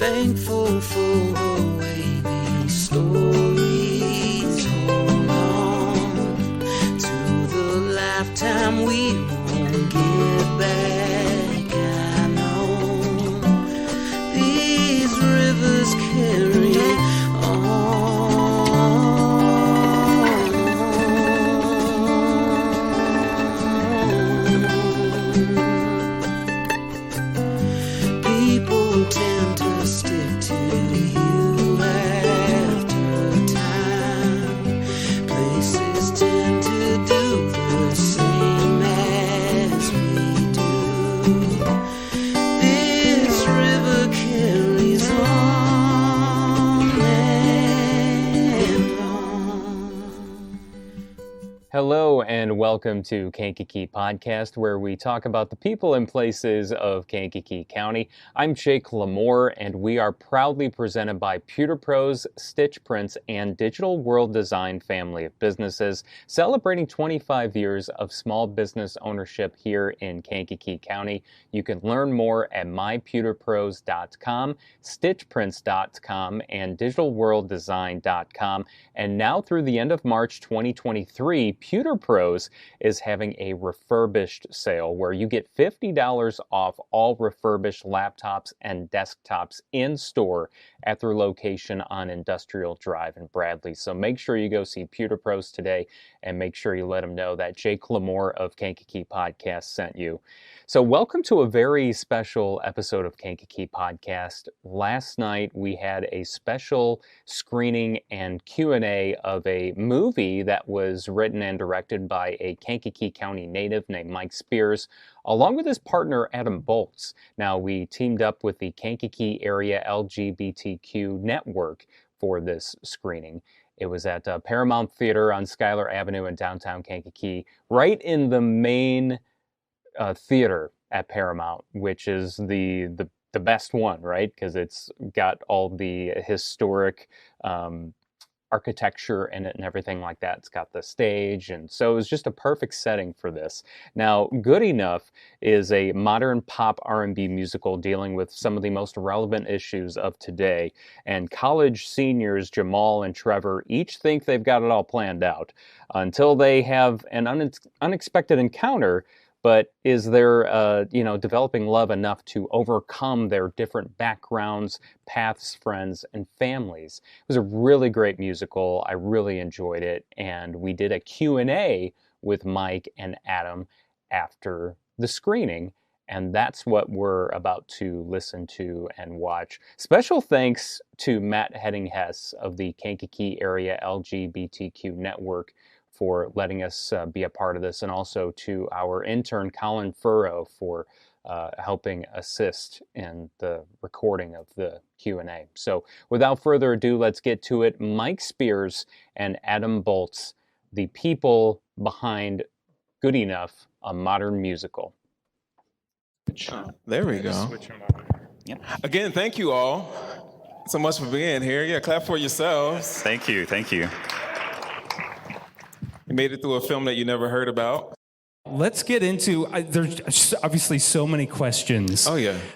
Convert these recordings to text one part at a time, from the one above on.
thankful for her wavy stories. Hold on to the lifetime we won't get back. I know these rivers carry on. People tend to stick to you after time. Places tend to do the same as we do. This river carries on and on. Hello and welcome to Kankakee Podcast, where we talk about the people and places of Kankakee County. I'm Jake LaMore, and we are proudly presented by Pewter Pros, Stitch Prints, and Digital World Design family of businesses, celebrating 25 years of small business ownership here in Kankakee County. You can learn more at mypewterpros.com, stitchprints.com, and digitalworlddesign.com. And now through the end of March 2023, Pewter Pros is having a refurbished sale where you get $50 off all refurbished laptops and desktops in store at their location on Industrial Drive in Bradley. So make sure you go see Pewter Pros today and make sure you let them know that Jake LaMore of Kankakee Podcast sent you. So welcome to a very special episode of Kankakee Podcast. Last night we had a special screening and Q&A of a movie that was written and directed by a Kankakee County native named Mike Spears, along with his partner Adam Boltz. Now, we teamed up with the Kankakee Area LGBTQ Network for this screening. It was at Paramount Theater on Schuyler Avenue in downtown Kankakee, right in the main theater at Paramount, which is the best one, right? Because it's got all the historic architecture in it and everything like that. It's got the stage, and so it was just a perfect setting for this. Now, Good Enough is a modern pop R&B musical dealing with some of the most relevant issues of today, and college seniors Jamal and Trevor each think they've got it all planned out until they have an unexpected encounter. But is there, developing love enough to overcome their different backgrounds, paths, friends, and families? It was a really great musical. I really enjoyed it. And we did a Q&A with Mike and Adam after the screening. And that's what we're about to listen to and watch. Special thanks to Matt Hedding-Hess of the Kankakee Area LGBTQ Network for letting us be a part of this, and also to our intern Colin Furrow for helping assist in the recording of the Q&A. So without further ado, let's get to it. Mike Spears and Adam Boltz, the people behind Good Enough, a modern musical. There we go. Yep. Again, thank you all so much for being here. Yeah, clap for yourselves. Thank you. You made it through a film that you never heard about. Let's get into, there's obviously so many questions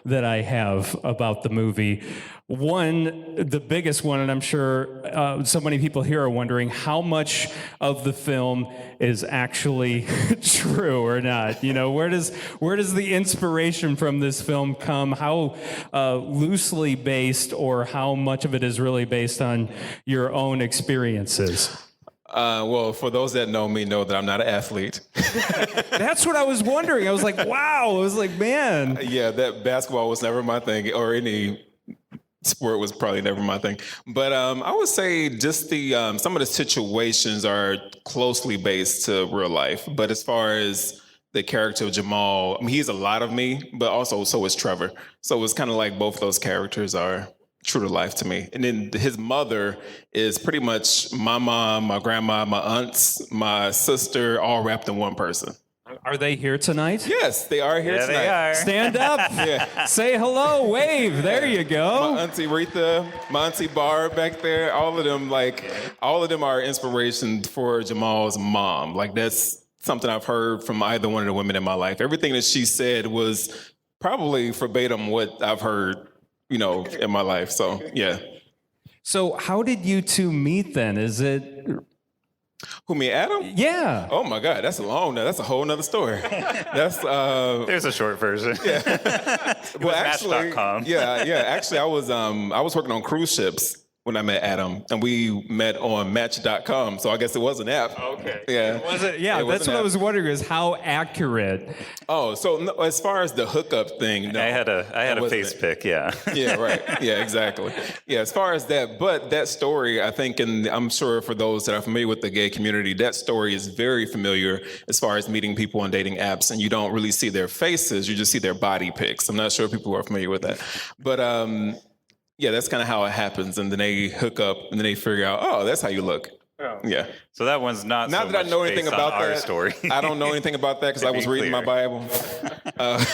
that I have about the movie. One, the biggest one, and I'm sure so many people here are wondering, how much of the film is actually true or not? You know, where does the inspiration from this film come? How loosely based, or how much of it is really based on your own experiences? Well, for those that know me, know that I'm not an athlete. That's what I was wondering. I was like, wow. I was like, man. Yeah, that basketball was never my thing, or any sport was probably never my thing. But I would say just the some of the situations are closely based to real life. But as far as the character of Jamal, I mean, he's a lot of me, but also so is Trevor. So it's kind of like both those characters are true to life to me. And then his mother is pretty much my mom, my grandma, my aunts, my sister, all wrapped in one person. Are they here tonight? Yes, they are here tonight. They are. Stand up. Yeah. Say hello. Wave. There you go. My auntie Retha, my auntie Barb back there, all of them are inspiration for Jamal's mom. Like, that's something I've heard from either one of the women in my life. Everything that she said was probably verbatim what I've heard in my life. So, yeah. So how did you two meet then? Is it... Who, me, Adam? Yeah. Oh my God, that's a whole nother story. That's there's a short version. Yeah. Well, actually, Match.com. yeah. Actually, I was working on cruise ships when I met Adam, and we met on Match.com. So I guess it was an app. Okay. Yeah. Was it? Yeah, that's what I was wondering, is how accurate. Oh, so no, as far as the hookup thing, no. I had a face pic, yeah. Yeah, right. Yeah, exactly. Yeah, as far as that, but that story, I think, and I'm sure for those that are familiar with the gay community, that story is very familiar as far as meeting people on dating apps, and you don't really see their faces, you just see their body pics. I'm not sure if people are familiar with that. But yeah, that's kind of how it happens, and then they hook up, and then they figure out, oh, that's how you look. Oh. Yeah. So that one's not so that much I know anything about our that. Story. I don't know anything about that because I was reading my Bible. I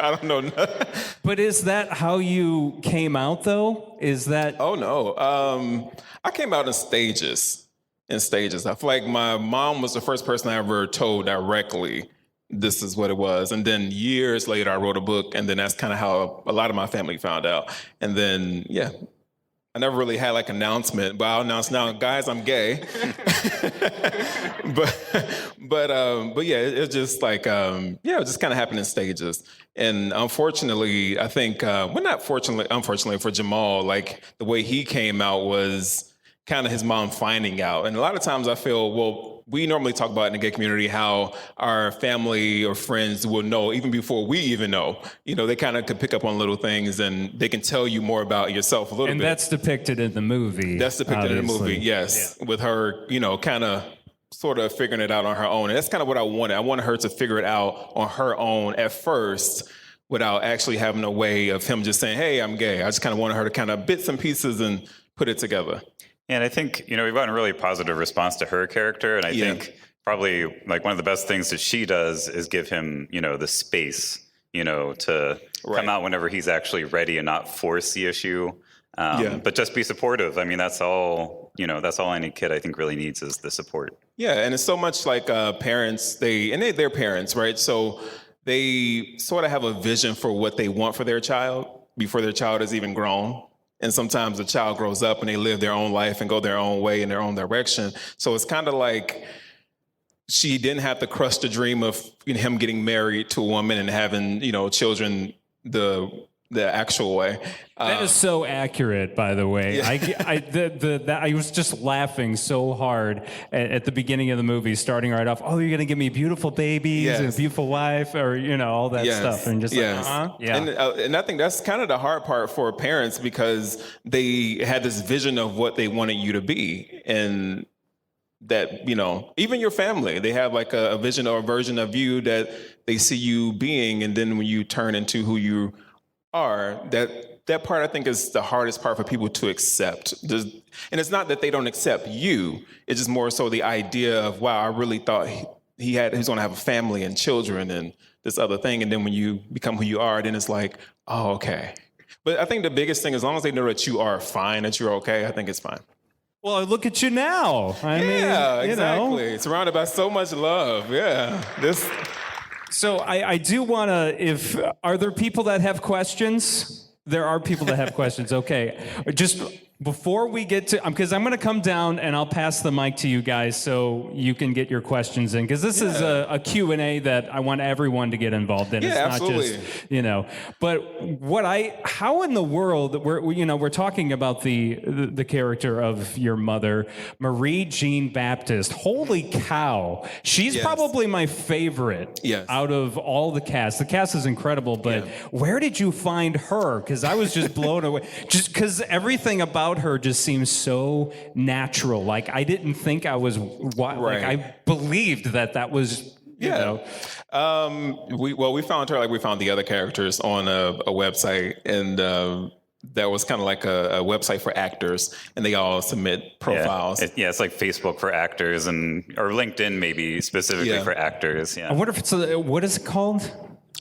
don't know nothing. But is that how you came out, though? Is that... Oh, no. I came out in stages. I feel like my mom was the first person I ever told directly this is what it was. And then years later, I wrote a book, and then that's kind of how a lot of my family found out. And then, yeah, I never really had like an announcement, but I'll announce now, guys, I'm gay. but yeah, it just like, it just kind of happened in stages. And unfortunately, I think, unfortunately for Jamal, like the way he came out was kind of his mom finding out. And a lot of times I feel, well, we normally talk about in the gay community how our family or friends will know even before we even know. They kind of could pick up on little things, and they can tell you more about yourself a little bit. And that's depicted in the movie. That's depicted in the movie, yes. Yeah. With her, kind of sort of figuring it out on her own. And that's kind of what I wanted. I wanted her to figure it out on her own at first without actually having a way of him just saying, hey, I'm gay. I just kind of wanted her to kind of bits and pieces and put it together. And I think, we've gotten a really positive response to her character. And I think probably like one of the best things that she does is give him, the space, to come out whenever he's actually ready and not force the issue. But just be supportive. I mean, that's all any kid I think really needs is the support. Yeah. And it's so much like parents, they're parents, right? So they sort of have a vision for what they want for their child before their child is even grown. And sometimes the child grows up and they live their own life and go their own way in their own direction. So it's kind of like she didn't have to crush the dream of him getting married to a woman and having, children the actual way. That is so accurate, by the way. Yeah. I was just laughing so hard at the beginning of the movie, starting right off. Oh, you're going to give me beautiful babies and a beautiful wife, or all that stuff, and just yeah. And I think that's kind of the hard part for parents because they had this vision of what they wanted you to be, and that even your family, they have like a vision or a version of you that they see you being, and then when you turn into who you are, that part I think is the hardest part for people to accept. And it's not that they don't accept you, it's just more so the idea of, wow, I really thought he's going to have a family and children and this other thing, and then when you become who you are, then it's like, oh, okay. But I think the biggest thing, as long as they know that you are fine, that you're okay, I think it's fine. Well, look at you now. I mean, exactly. Surrounded by so much love. Yeah. So I do want to, are there people that have questions? There are people that have questions. Okay. Just before we get to, because I'm going to come down and I'll pass the mic to you guys so you can get your questions in. Because this is a Q&A that I want everyone to get involved in. Yeah, it's not absolutely. just, but how in the world, we're talking about the character of your mother, Marie Jean Baptist. Holy cow. She's probably my favorite out of all the cast. The cast is incredible, but where did you find her? Because I was just blown away. Just because everything about her just seems so natural. Like I didn't think I was like I believed that was you know. We found her like we found the other characters on a website, and that was kind of like a website for actors, and they all submit profiles. It's like Facebook for actors, or LinkedIn maybe specifically for actors. Yeah. I wonder if it's what is it called?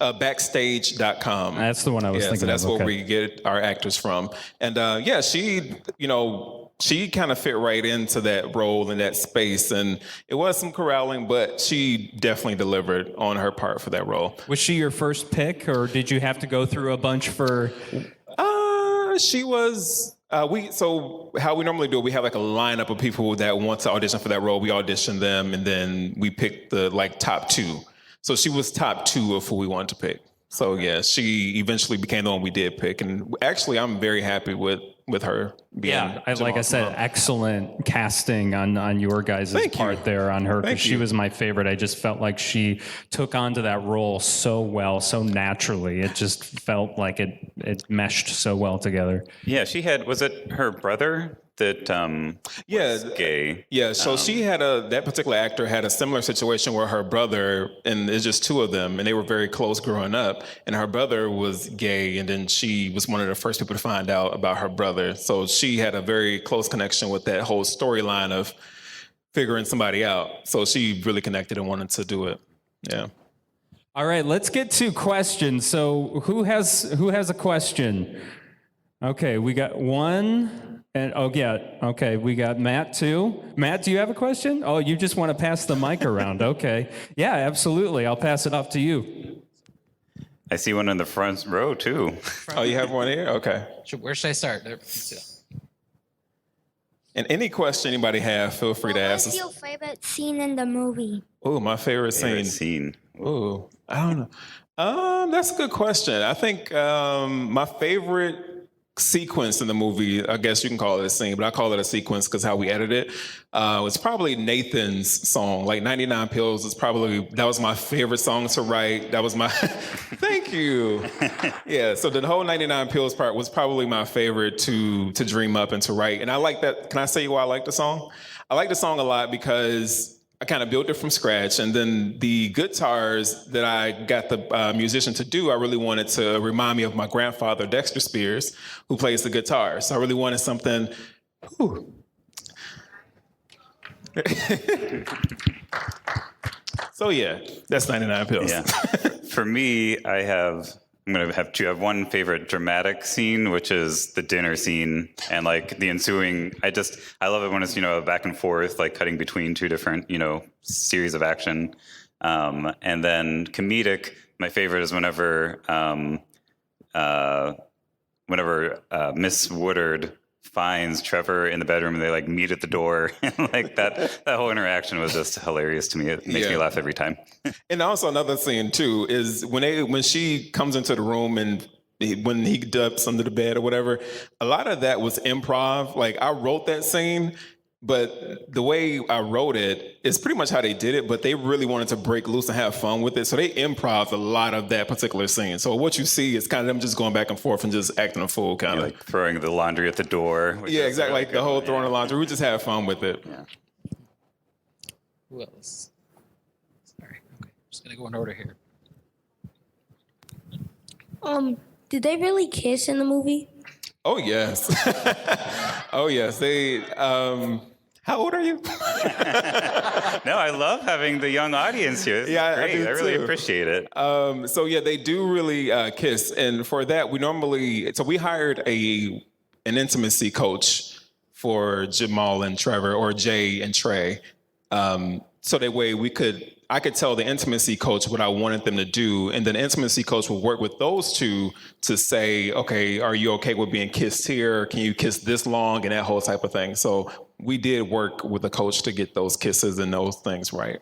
Backstage.com. That's the one I was thinking so that's of. where we get our actors from. And she kind of fit right into that role in that space. And it was some corralling, but she definitely delivered on her part for that role. Was she your first pick, or did you have to go through a bunch for... She was. So how we normally do it, we have like a lineup of people that want to audition for that role. We audition them, and then we pick the top 2. So she was top 2 of who we wanted to pick. So yeah, she eventually became the one we did pick, and actually, I'm very happy with her being. Yeah, like I said, excellent casting on your guys' part there on her, because she was my favorite. I just felt like she took onto that role so well, so naturally. It just felt like it meshed so well together. Yeah, she had, was it her brother that was gay? Yeah, so she had that particular actor had a similar situation where her brother, and there's just 2 of them, and they were very close growing up, and her brother was gay, and then she was one of the first people to find out about her brother. So she had a very close connection with that whole storyline of figuring somebody out. So she really connected and wanted to do it. Yeah. All right, let's get to questions. So who has a question? Okay, we got one. And okay, we got Matt too. Matt, do you have a question? Oh, you just want to pass the mic around. Okay. Yeah, absolutely. I'll pass it off to you. I see one in the front row too. Oh, you have one here? Okay. Where should I start? And any question anybody have, feel free to ask us. What was your favorite scene in the movie? Oh, my favorite scene. Oh, I don't know. That's a good question. I think my favorite sequence in the movie, I guess you can call it a scene, but I call it a sequence because how we edit it, was probably Nathan's song. Like 99 Pills that was my favorite song to write. That was my, thank you. Yeah, so the whole 99 Pills part was probably my favorite to dream up and to write. And I like that. Can I say why I like the song? I like the song a lot because I kind of built it from scratch, and then the guitars that I got the musician to do, I really wanted to remind me of my grandfather, Dexter Spears, who plays the guitar. So I really wanted something. So yeah, that's 99 Pills. Yeah. For me, I'm going to have one favorite dramatic scene, which is the dinner scene, and like the ensuing, I love it when it's, back and forth, like cutting between 2 different, series of action. And then comedic, my favorite is whenever Miss Woodard finds Trevor in the bedroom and they like meet at the door. Like that whole interaction was just hilarious to me. It makes me laugh every time. And also another scene too is when she comes into the room and when he dips under the bed or whatever, a lot of that was improv. Like I wrote that scene, but the way I wrote it is pretty much how they did it, but they really wanted to break loose and have fun with it. So they improv a lot of that particular scene. So what you see is kind of them just going back and forth and just acting a fool, kind of. Like throwing the laundry at the door. Yeah, exactly. Like the whole throwing the laundry. We just have fun with it. Yeah. Who else? Sorry. Okay. I'm just going to go in order here. Did they really kiss in the movie? Oh, yes. Oh, yes. They, how old are you? No, I love having the young audience here. This is great. I really appreciate it. So yeah, they do really kiss. And for that, we hired an intimacy coach for Jamal and Trevor, or Jay and Trey. So that way I could tell the intimacy coach what I wanted them to do, and then the intimacy coach will work with those 2 to say, okay, are you okay with being kissed here? Can you kiss this long? And that whole type of thing. So we did work with the coach to get those kisses and those things right.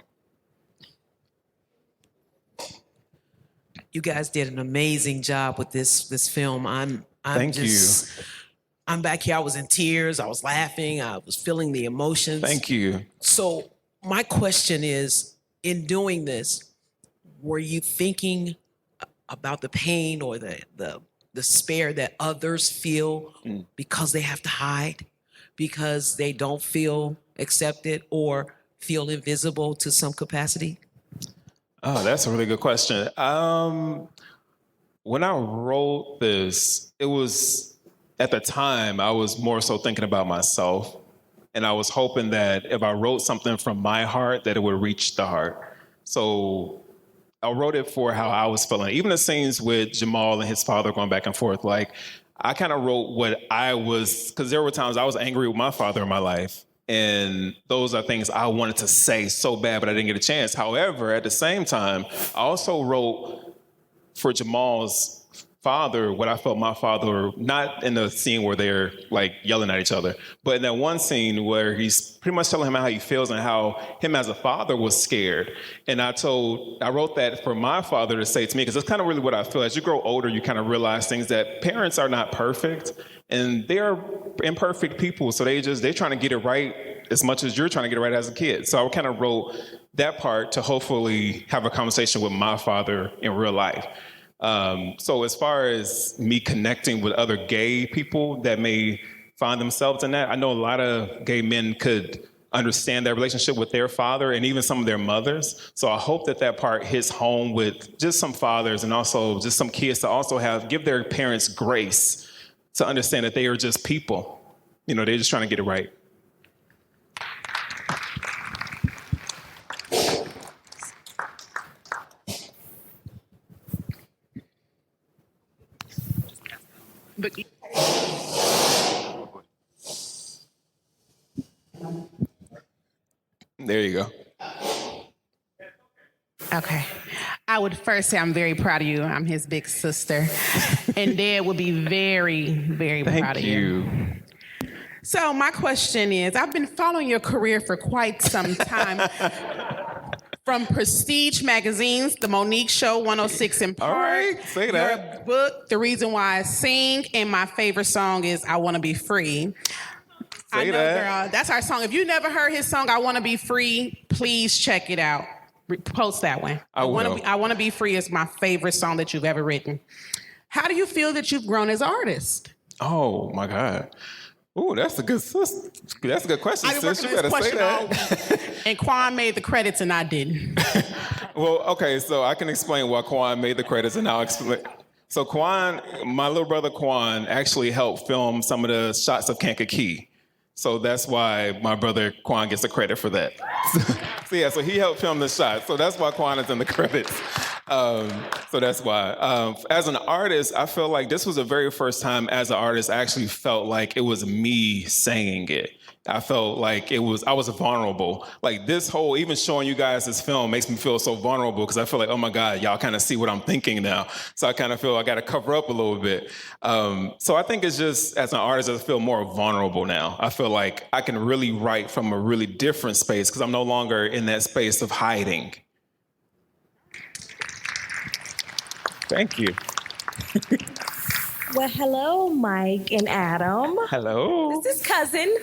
You guys did an amazing job with this film. Thank you. I'm back here. I was in tears. I was laughing. I was feeling the emotions. Thank you. So my question is, in doing this, were you thinking about the pain or the despair that others feel because they have to hide, because they don't feel accepted or feel invisible to some capacity? Oh, that's a really good question. When I wrote this, it was, at the time, I was more so thinking about myself. And I was hoping that if I wrote something from my heart, that it would reach the heart. So I wrote it for how I was feeling. Even the scenes with Jamal and his father going back and forth, like I kind of wrote what I was, because there were times I was angry with my father in my life. And those are things I wanted to say so bad, but I didn't get a chance. However, at the same time, I also wrote for Jamal's father, what I felt my father, not in the scene where they're like yelling at each other, but in that one scene where he's pretty much telling him how he feels and how him as a father was scared. And I wrote that for my father to say to me, because that's kind of really what I feel. As you grow older, you kind of realize things that parents are not perfect and they're imperfect people. So they're trying to get it right as much as you're trying to get it right as a kid. So I kind of wrote that part to hopefully have a conversation with my father in real life. So as far as me connecting with other gay people that may find themselves in that, I know a lot of gay men could understand their relationship with their father and even some of their mothers. So I hope that part hits home with just some fathers and also just some kids to also give their parents grace to understand that they are just people. You know, they're just trying to get it right. But there you go. Okay. I would first say I'm very proud of you. I'm his big sister. And Dad would be very, very proud of you. So my question is, I've been following your career for quite some time. From Prestige magazines, The Monique Show, 106 in Park. All right, say that. Your book, The Reason Why I Sing, and my favorite song is I Want to Be Free. Say that. Girl, that's our song. If you never heard his song, I Want to Be Free, please check it out. Post that one. I will. I Want to Be Free is my favorite song that you've ever written. How do you feel that you've grown as an artist? Oh, my God. Ooh, that's a good question, sis. You better say that. And Quan made the credits and I didn't. Well, okay, so I can explain why Quan made the credits and I'll explain. So Quan, my little brother Quan, actually helped film some of the shots of Kankakee. So that's why my brother Quan gets the credit for that. So he helped film the shot. So that's why Quan is in the credits. So that's why. As an artist, I feel like this was the very first time as an artist I actually felt like it was me saying it. I felt like I was vulnerable. Like this whole, even showing you guys this film makes me feel so vulnerable because I feel like, oh my God, y'all kind of see what I'm thinking now. So I kind of feel I got to cover up a little bit. So I think it's just, as an artist, I feel more vulnerable now. I feel like I can really write from a really different space because I'm no longer in that space of hiding. Thank you. Well, hello, Mike and Adam. Hello. This is Cousin.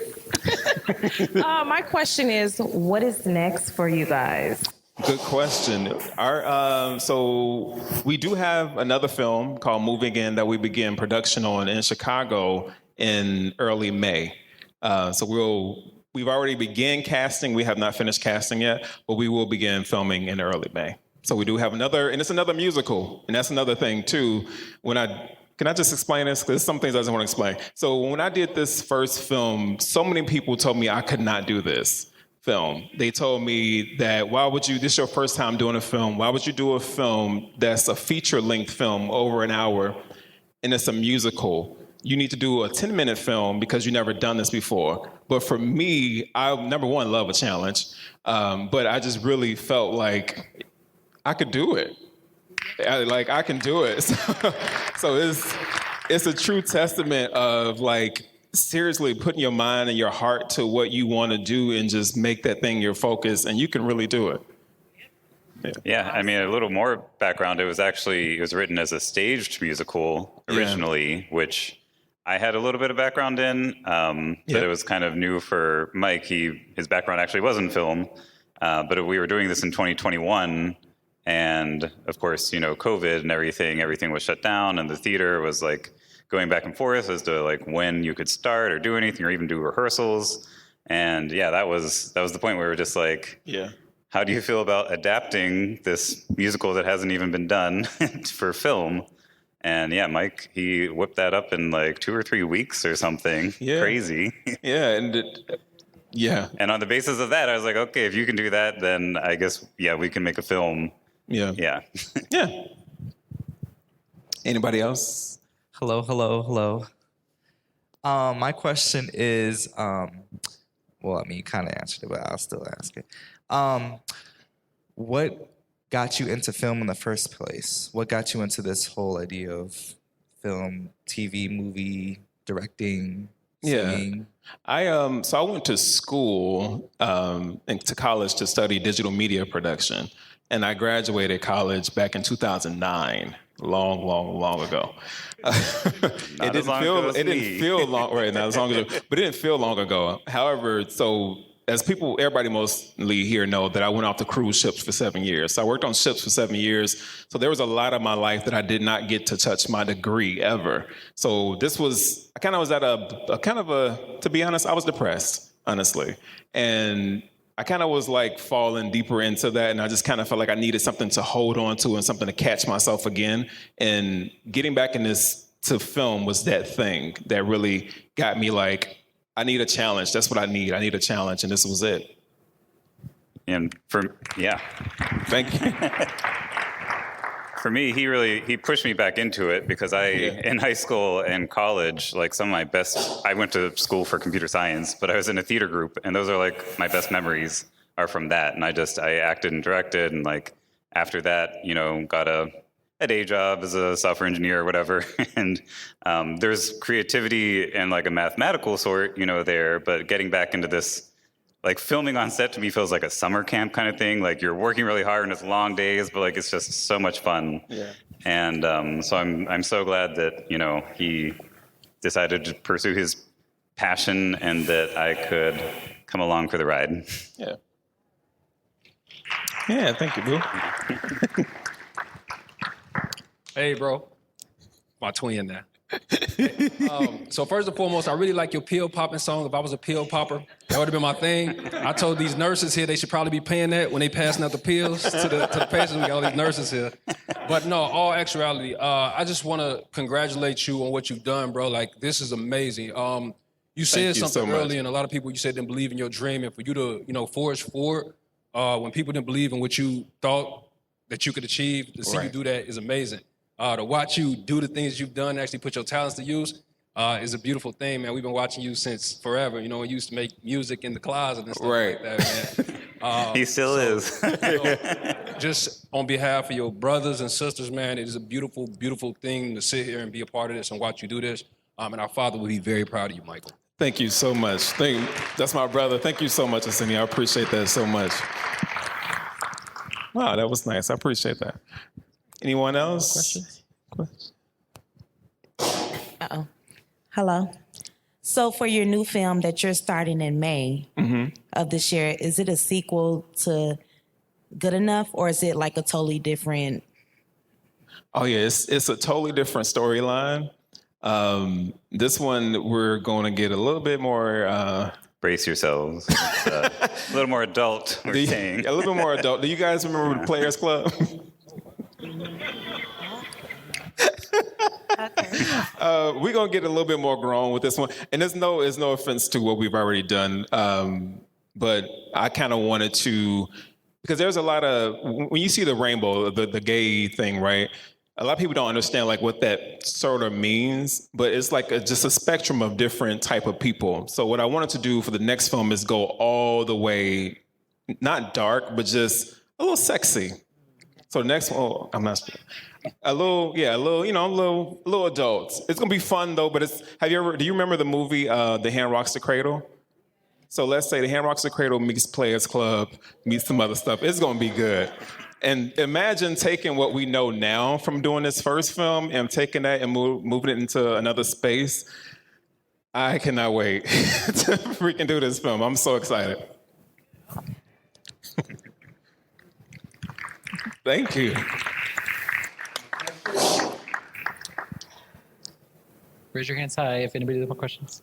My question is, what is next for you guys? Good question. So we do have another film called Moving In that we begin production on in Chicago in early May. So we've already began casting. We have not finished casting yet, but we will begin filming in early May. So we do have another, and it's another musical, and that's another thing too. Can I just explain this? Because there's some things I just want to explain. So when I did this first film, so many people told me I could not do this film. They told me that, this is your first time doing a film, why would you do a film that's a feature-length film over an hour, and it's a musical? You need to do a 10-minute film because you've never done this before. But for me, I, number one, love a challenge, but I just really felt like I could do it. I can do it. So it's a true testament of seriously putting your mind and your heart to what you want to do and just make that thing your focus, and you can really do it. Yeah, I mean, a little more background. It was written as a staged musical originally, which I had a little bit of background in, but it was kind of new for Mike. His background actually was in film, but we were doing this in 2021. And of course, COVID and everything was shut down, and the theater was going back and forth as to when you could start or do anything or even do rehearsals. And yeah, that was the point where we were just how do you feel about adapting this musical that hasn't even been done for film? And yeah, Mike, he whipped that up in 2 or 3 weeks or something. Yeah. Crazy. Yeah, And on the basis of that, I was like, okay, if you can do that, then I guess we can make a film. Yeah. Anybody else? Hello. My question is, you kind of answered it, but I'll still ask it. What got you into film in the first place? What got you into this whole idea of film, TV, movie, directing, singing? So I went to school and to college to study digital media production, and I graduated college back in 2009. Long ago. It didn't feel long right now, as long ago, but it didn't feel long ago. However, so as everybody mostly here know that I went off the cruise ships for 7 years. So I worked on ships for 7 years. So there was a lot of my life that I did not get to touch my degree ever. So I kind of was at to be honest, I was depressed, honestly. And I kind of was like falling deeper into that, and I just kind of felt like I needed something to hold on to and something to catch myself again. And getting back to film was that thing that really got me like, I need a challenge. That's what I need. I need a challenge, and this was it. And thank you. For me, he pushed me back into it because in high school and college, like I went to school for computer science, but I was in a theater group, and those are like my best memories are from that. And I acted and directed, and like after that, got a day job as a software engineer or whatever. And there's creativity and like a mathematical sort, there, but getting back into this, like filming on set to me feels like a summer camp kind of thing. Like you're working really hard and it's long days, but like it's just so much fun. Yeah. And so I'm so glad that he decided to pursue his passion and that I could come along for the ride. Yeah. Yeah. Thank you, boo. Hey, bro. My twin now. So first and foremost, I really like your pill popping song. If I was a pill popper, that would have been my thing. I told these nurses here they should probably be paying that when they passing out the pills to the patients. We got all these nurses here. But no, all actuality, I just want to congratulate you on what you've done, bro. Like, this is amazing. You said something earlier, and a lot of people, you said, didn't believe in your dream. And for you to, forge forward, when people didn't believe in what you thought that you could achieve, to see you do that is amazing. To watch you do the things you've done, actually put your talents to use, is a beautiful thing, man. We've been watching you since forever. We used to make music in the closet and stuff like that, man. He still is. Just on behalf of your brothers and sisters, man, it is a beautiful, beautiful thing to sit here and be a part of this and watch you do this. And our father will be very proud of you, Michael. Thank you so much. That's my brother. Thank you so much, Asini. I appreciate that so much. Wow, that was nice. I appreciate that. Anyone else? Questions? Uh-oh. Hello. So for your new film that you're starting in May of this year, is it a sequel to Good Enough, or is it like a totally different? Oh yeah, it's a totally different storyline. This one we're going to get a little bit more. Brace yourselves. It's, a little more adult. We're saying a little bit more adult. Do you guys remember the Players Club? We're gonna get a little bit more grown with this one, and there's no offense to what we've already done, but I kind of wanted to, because there's a lot of, when you see the rainbow, the gay thing, right? A lot of people don't understand like what that sort of means, but it's like just a spectrum of different type of people. So what I wanted to do for the next film is go all the way, not dark, but just a little sexy. So the next one, I'm not a little adults. It's gonna be fun though, but do you remember the movie The Hand Rocks the Cradle? So let's say The Hand Rocks the Cradle meets Players Club, meets some other stuff. It's gonna be good. And imagine taking what we know now from doing this first film and taking that and moving it into another space. I cannot wait to freaking do this film. I'm so excited. Thank you. Raise your hands high if anybody has more questions.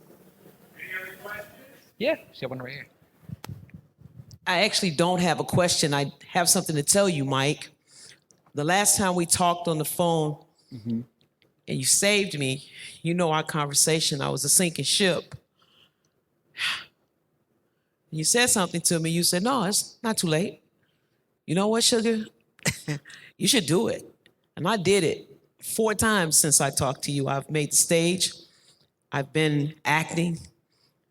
Yeah, she have one right here. I actually don't have a question. I have something to tell you, Mike. The last time we talked on the phone and you saved me, our conversation, I was a sinking ship. You said something to me. You said, no, it's not too late. You know what, sugar? You should do it. And I did it 4 times since I talked to you. I've made the stage. I've been acting.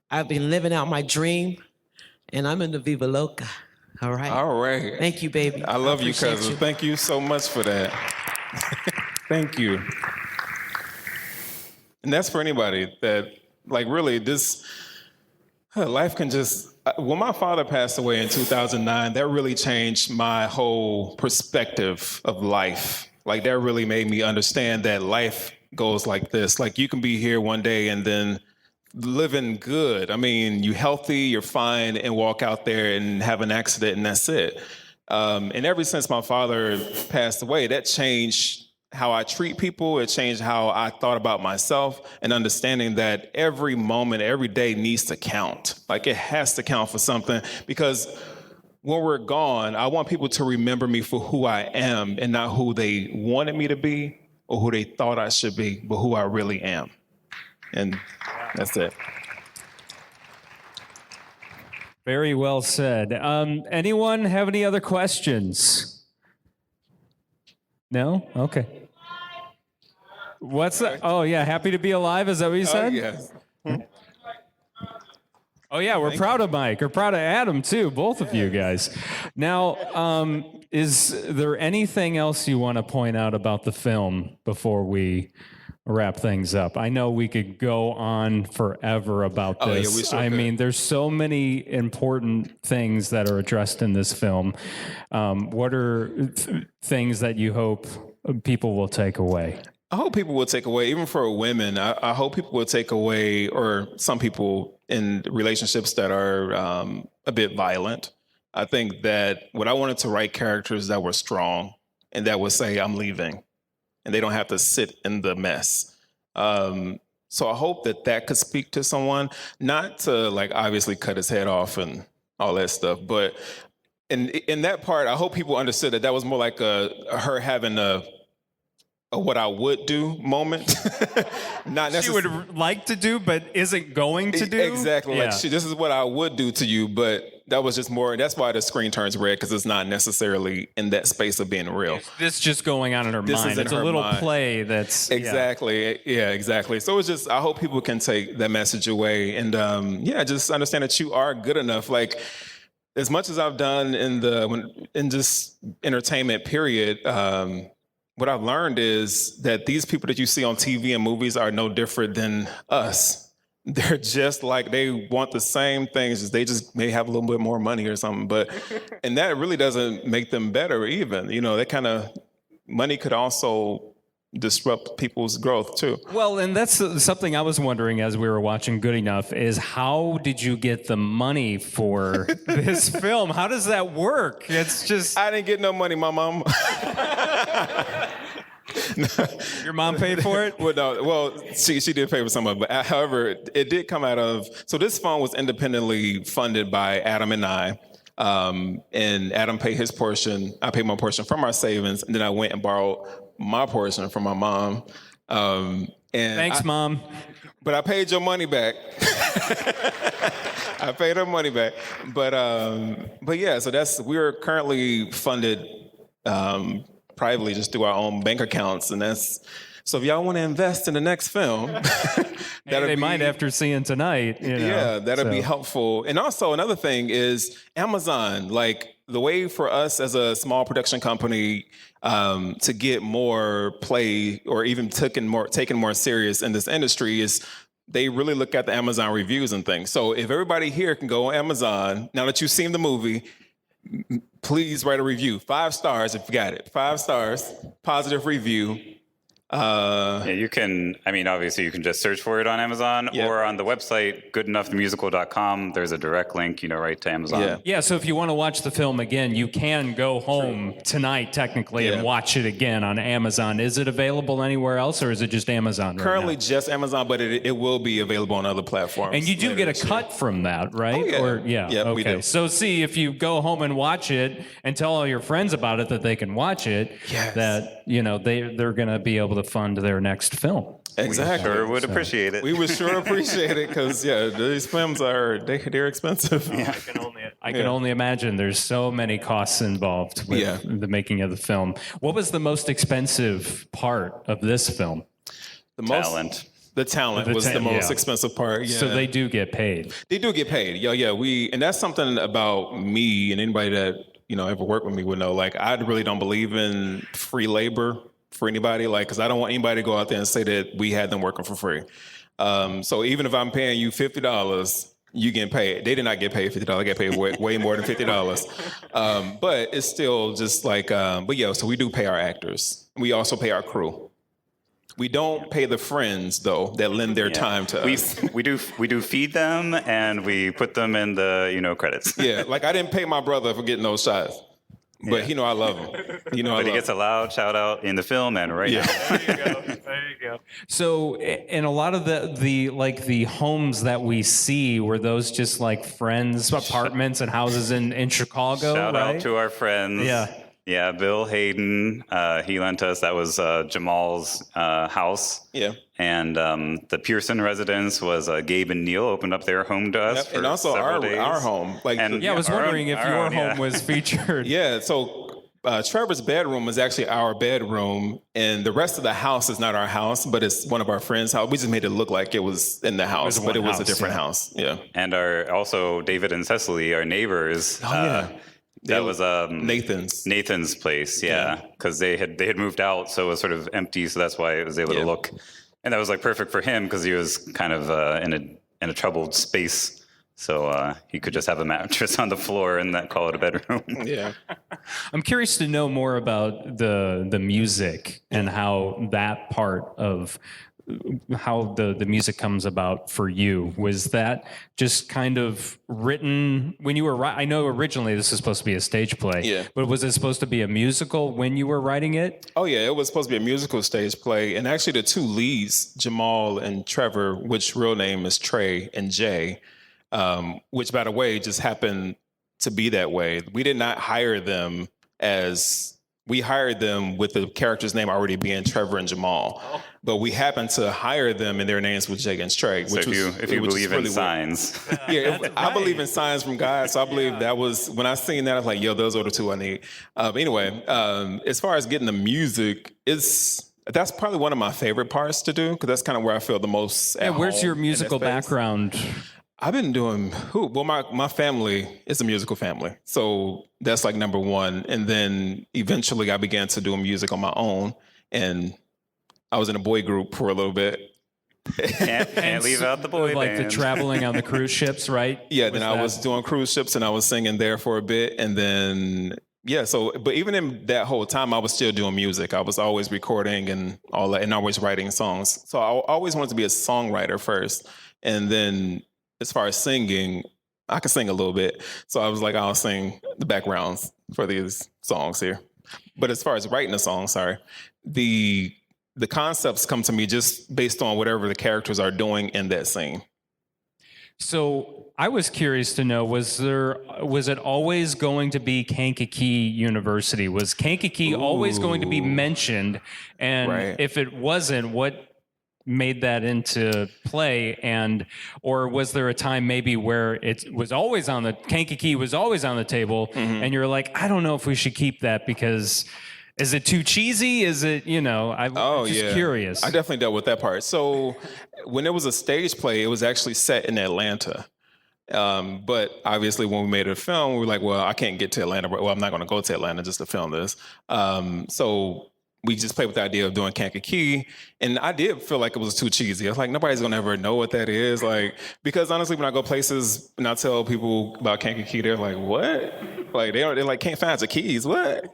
I've been living out my dream. And I'm in the Viva Loca. All right. All right. Thank you, baby. I love you, appreciate cousin. Thank you so much for that. Thank you. And that's for anybody that, like, really, this life can just. When my father passed away in 2009, that really changed my whole perspective of life. Like, that really made me understand that life goes like this. Like, you can be here one day and then living good. I mean, you're healthy, you're fine, and walk out there and have an accident, and that's it. And ever since my father passed away, that changed how I treat people. It changed how I thought about myself, and understanding that every moment, every day needs to count. Like, it has to count for something, because when we're gone, I want people to remember me for who I am and not who they wanted me to be or who they thought I should be, but who I really am. And that's it. Very well said. Anyone have any other questions? No? Okay. What's that? Oh, yeah. Happy to be alive. Is that what you said? Yes. Oh, yeah. We're proud of Mike. We're proud of Adam, too. Both of you guys. Now, is there anything else you want to point out about the film before we wrap things up? I know we could go on forever about this. Oh, yeah, we sure I could. mean, there's so many important things that are addressed in this film. What are things that you hope people will take away? I hope people will take away, even for women, I hope people will take away, or some people in relationships that are a bit violent. I think that what I wanted to write characters that were strong and that would say, I'm leaving, and they don't have to sit in the mess. So I hope that could speak to someone, not to, like, obviously cut his head off and all that stuff, but in that part, I hope people understood that was more like her having a what I would do moment. Not necessarily. She would like to do, but isn't going to do? Exactly. Yeah. Like, this is what I would do to you, but that was just more, that's why the screen turns red, because it's not necessarily in that space of being real. This just going on in her This mind. is in It's a her little mind. play that's... Exactly. Yeah, exactly. So it's just, I hope people can take that message away and just understand that you are good enough. Like, as much as I've done in just entertainment, period, what I've learned is that these people that you see on TV and movies are no different than us. They're just like, they want the same things, they just may have a little bit more money or something, and that really doesn't make them better even. You know, that kind of money could also disrupt people's growth too. Well, and that's something I was wondering as we were watching Good Enough, is how did you get the money for this film? How does that work? It's just... I didn't get no money, my mom. Your mom paid for it? Well, she did pay for some of it, but however, it did come out of, so this fund was independently funded by Adam and I, and Adam paid his portion, I paid my portion from our savings, and then I went and borrowed my portion from my mom. And Thanks, Mom. But I paid your money back. I paid her money back. But yeah, so we're currently funded privately just through our own bank accounts, and so if y'all want to invest in the next film, they might after seeing tonight. You know, yeah, that'll be helpful. And also another thing is Amazon. Like, the way for us as a small production company to get more play or even taken more serious in this industry is they really look at the Amazon reviews and things. So if everybody here can go on Amazon, now that you've seen the movie, please write a review. 5 stars if you got it. 5 stars, positive review. Yeah, you can, I mean, obviously you can just search for it on Amazon or on the website, goodenoughthemusical.com. There's a direct link, right to Amazon. Yeah, so if you want to watch the film again, you can go home tonight, technically, and watch it again on Amazon. Is it available anywhere else, or is it just Amazon right Currently now? just Amazon, but it will be available on other platforms. And you do get a cut from that, right? Oh, yeah. Okay. We do. So see, if you go home and watch it and tell all your friends about it that they can watch it, that, they're going to be able to fund their next film. Exactly. We sure would appreciate it. We would sure appreciate it, because these films they're expensive. Yeah. I can only imagine. There's so many costs involved with the making of the film. What was the most expensive part of this film? Talent. The talent was the most expensive part. Yeah. So they do get paid. They do get paid. Yeah. And that's something about me, and anybody that, ever worked with me would know, like, I really don't believe in free labor for anybody, like, because I don't want anybody to go out there and say that we had them working for free. So even if I'm paying you $50, you getting paid. They did not get paid $50. They get paid way more than $50. But it's still just like, so we do pay our actors. We also pay our crew. We don't pay the friends, though, that lend their time to us. We do feed them, and we put them in the credits. Yeah, like I didn't pay my brother for getting those shots, but I love him. But he gets a loud shout out in the film and right now. There you go. So, in a lot of the homes that we see, were those just like friends' apartments and houses in Chicago? Shout out to our friends. Yeah, Bill Hayden, he lent us, that was Jamal's house. Yeah. And the Pearson residence was Gabe and Neil opened up their home to us. And also our home. I was wondering if your home was featured. Yeah, so Trevor's bedroom is actually our bedroom, and the rest of the house is not our house, but it's one of our friends' house. We just made it look like it was in the house, but it was a different house. Yeah. And also David and Cecily, our neighbors. Oh, yeah. That was Nathan's place, because they had moved out, so it was sort of empty, so that's why it was able to look, and that was like perfect for him because he was kind of in a troubled space, so he could just have a mattress on the floor and call it a bedroom. Yeah, I'm curious to know more about the music and how that part of how the music comes about for you. Was that just kind of written when you were I know originally this is supposed to be a stage play, but was it supposed to be a musical when you were writing it? Oh yeah, it was supposed to be a musical stage play, and actually the two leads, Jamal and Trevor, which real name is Trey and Jay, which by the way just happened to be that way. We did not hire them we hired them with the character's name already being Trevor and Jamal, but we happened to hire them and their names with Jay and Trey. So if you believe in signs. I believe in signs from God, so I believe that was, when I seen that, I was like, those are the two I need. Anyway, as far as getting the music, that's probably one of my favorite parts to do, because that's kind of where I feel the most at home. Where's your musical background? I've been doing, my family is a musical family. So that's like number one. And then eventually I began to do music on my own. And I was in a boy group for a little bit. Can't leave out the boy band. Like the traveling on the cruise ships, right? Yeah, then I was doing cruise ships and I was singing there for a bit. And then, but even in that whole time, I was still doing music. I was always recording and all that, and always writing songs. So I always wanted to be a songwriter first. And then, as far as singing, I can sing a little bit. So I was like, I'll sing the backgrounds for these songs here. But as far as writing a song, the concepts come to me just based on whatever the characters are doing in that scene. So I was curious to know, was it always going to be Kankakee University? Was Kankakee always going to be mentioned? And if it wasn't, what made that into play? Or was there a time maybe where it was always Kankakee was always on the table, and you're like, I don't know if we should keep that because is it too cheesy? Is it, I'm just curious. I definitely dealt with that part. So when it was a stage play, it was actually set in Atlanta. But obviously when we made a film, we were like, well, I can't get to Atlanta. Well, I'm not going to go to Atlanta just to film this. So we just played with the idea of doing Kankakee, and I did feel like it was too cheesy. I was like, nobody's gonna ever know what that is, because honestly, when I go places and I tell people about Kankakee, they're like, "What?" They're like, "Can't find your keys, what?"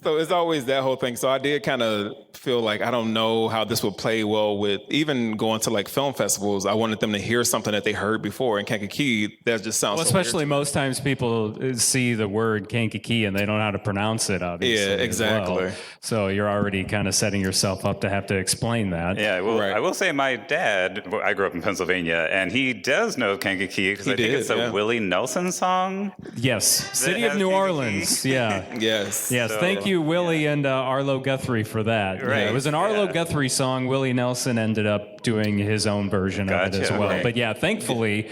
So it's always that whole thing. So I did kind of feel like I don't know how this would play well with even going to film festivals. I wanted them to hear something that they heard before in Kankakee. That just sounds. Well, especially most times people see the word Kankakee and they don't know how to pronounce it. Obviously, yeah, exactly. So you're already kind of setting yourself up to have to explain that. Yeah, well, I will say my dad, I grew up in Pennsylvania, and he does know Kankakee because I think it's a Willie Nelson song. Yes, City of New Orleans. Yeah. Yes. So, thank you, Willie and Arlo Guthrie for that. Right. Yeah, it was an Arlo Guthrie song. Willie Nelson ended up doing his own version of it as well. Right. But yeah, thankfully,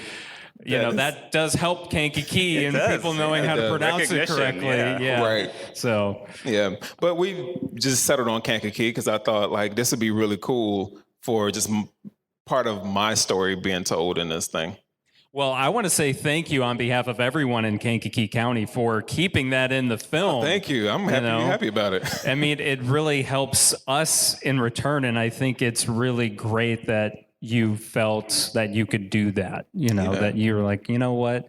that does help Kankakee and people knowing how to pronounce it correctly. Yeah. Right. So. Yeah. But we just settled on Kankakee because I thought this would be really cool for just part of my story being told in this thing. Well, I want to say thank you on behalf of everyone in Kankakee County for keeping that in the film. Oh, thank you. I'm happy about it. I mean, it really helps us in return, and I think it's really great that you felt that you could do that, that you were like, you know what?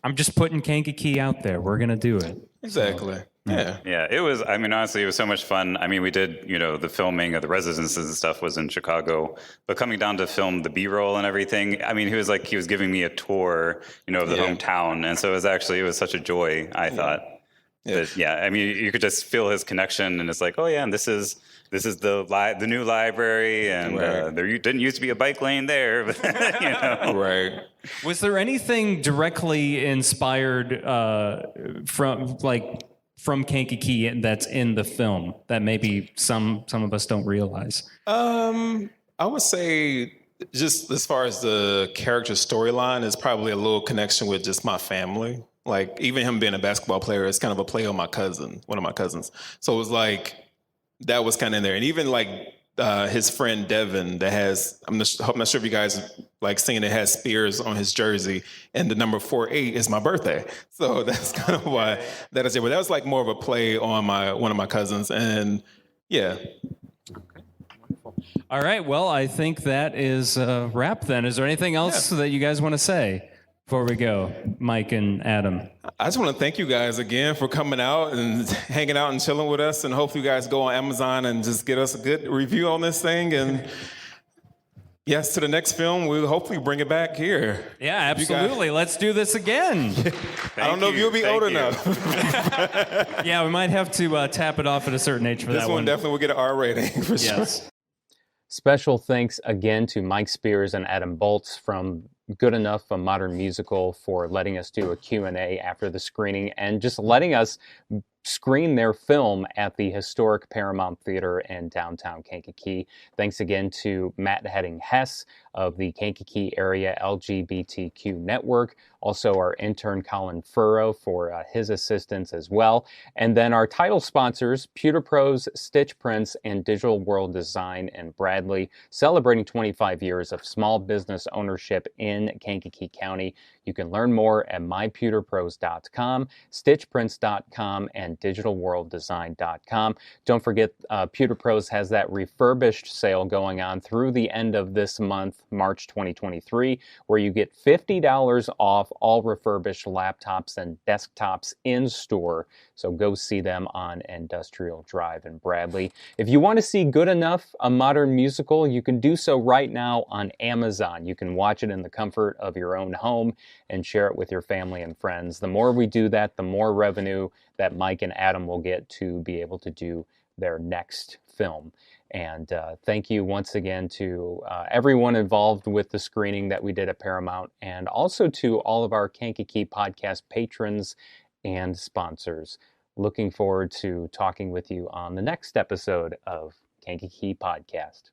I'm just putting Kankakee out there. We're going to do it. Exactly. So, yeah. Yeah, it was, honestly, it was so much fun. I mean, we did, the filming of the residences and stuff was in Chicago, but coming down to film the B-roll and everything, I mean, he was giving me a tour, of the hometown. And so it was such a joy, I thought. Yeah. I mean, you could just feel his connection, and it's like, oh yeah, and this is the new library, and there didn't used to be a bike lane there, but, Right. Was there anything directly inspired from Kankakee that's in the film that maybe some of us don't realize? I would say, just as far as the character storyline, is probably a little connection with just my family. Like, even him being a basketball player is kind of a play on one of my cousins. So it was like, that was kind of in there. And even like his friend Devin that has, I'm not sure if you guys like seeing it, has spears on his jersey, and the number 48 is my birthday. So that's kind of why that is there. But that was like more of a play on one of my cousins. And yeah. All right. Well, I think that is a wrap then. Is there anything else that you guys want to say before we go, Mike and Adam? I just want to thank you guys again for coming out and hanging out and chilling with us. And hopefully you guys go on Amazon and just get us a good review on this thing. And yes, to the next film, we'll hopefully bring it back here. Yeah, absolutely. Let's do this again. I don't know if you'll be old enough. Yeah, we might have to tap it off at a certain age for that one. This one definitely will get an R rating for sure. Special thanks again to Mike Spears and Adam Boltz from Good Enough, a Modern Musical, for letting us do a Q&A after the screening and just letting us screen their film at the historic Paramount Theater in downtown Kankakee. Thanks again to Matt Hedding-Hess of the Kankakee Area LGBTQ Network, also our intern Colin Furrow for his assistance as well. And then our title sponsors, Pewter Pros, Stitch Prints, and Digital World Design in Bradley, celebrating 25 years of small business ownership in Kankakee County. You can learn more at mypewterpros.com, stitchprints.com, and digitalworlddesign.com. Don't forget, Pewter Pros has that refurbished sale going on through the end of this month, March 2023, where you get $50 off all refurbished laptops and desktops in store. So go see them on Industrial Drive in Bradley. If you want to see Good Enough, a modern musical, you can do so right now on Amazon. You can watch it in the comfort of your own home and share it with your family and friends. The more we do that, the more revenue that Mike and Adam will get to be able to do their next film. And thank you once again to everyone involved with the screening that we did at Paramount, and also to all of our Kankakee Podcast patrons and sponsors. Looking forward to talking with you on the next episode of Kankakee Podcast.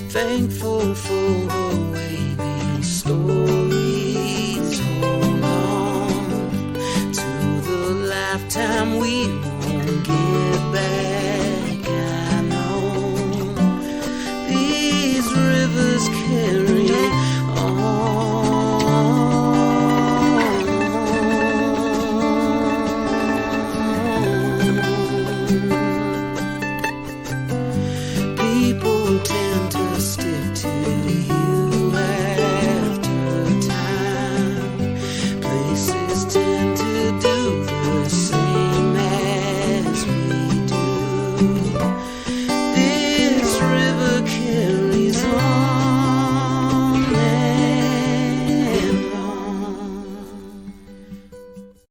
Thankful for awaiting stories. Hold on to the lifetime we won't get back.